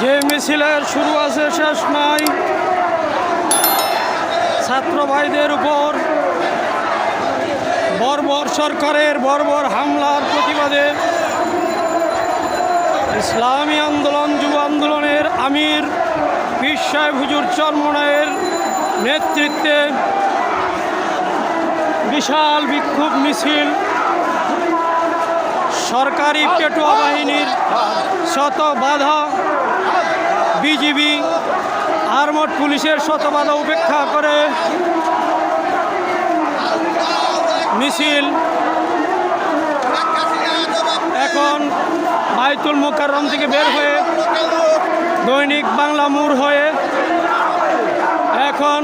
যে মিছিলের শুরু আছে শেষ নাই। ছাত্র ভাইদের উপর বর্বর সরকারের বর্বর হামলার প্রতিবাদে ইসলামী আন্দোলন যুব আন্দোলনের আমির পীর সাহেব হুজুর চরমনায়ের নেতৃত্বে বিশাল বিক্ষোভ মিছিল সরকারি পেটোয়া বাহিনীর শত বাধা, বিজিবি আর্মড পুলিশের শত বাধা উপেক্ষা করে মিছিল এখন বাইতুল মুকাররম থেকে বের হয়ে দৈনিক বাংলা মোড় হয়ে এখন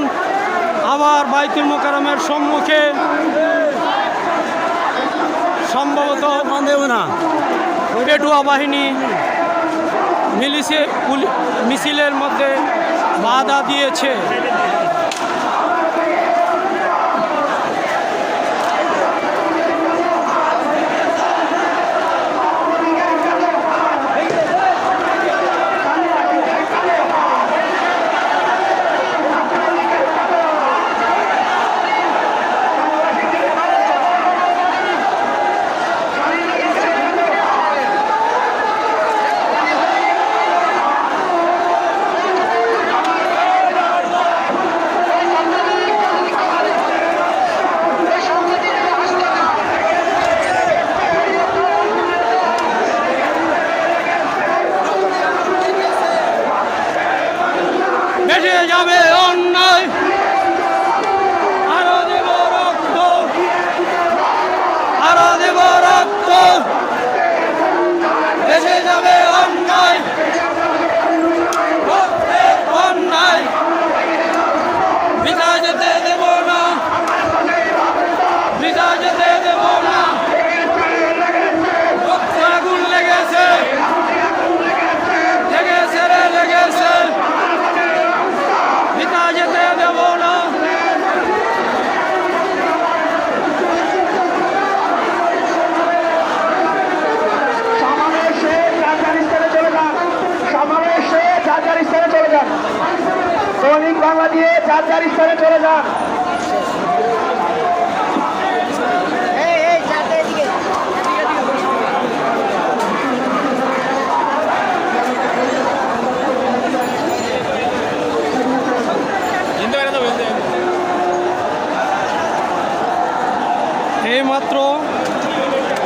আবার বাইতুল মুকাররমের সম্মুখে সম্ভবত না পেটোয়া বাহিনী মিছিলের মধ্যে বাধা দিয়েছে। বেঁচে যাবে অন্যায়, আরো দেব রক্ত, আরো দেব রক্ত, বেঁচে যাবে অন্যায়, অন্যায় বৃথা যেতে দেব না, বৃথা যেতে দেব না। আগুন লেগেছে, লেগেছে রে লেগেছে, বৃথা যেতে দেব না। সমাবেশে যার যার স্থানে চলে যান, সমাবেশে যার যার স্থানে চলে যান, দৈনিক বাংলা দিয়ে যার যার স্থানে চলে যান। এইমাত্র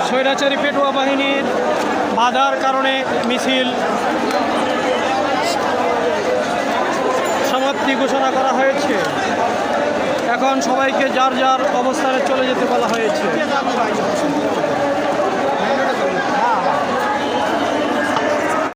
স্বৈরাচারী পেটোয়া বাহিনীর বাধার কারণে মিছিল সমাপ্তি ঘোষণা করা হয়েছে। এখন সবাইকে যার যার অবস্থানে চলে যেতে বলা হয়েছে।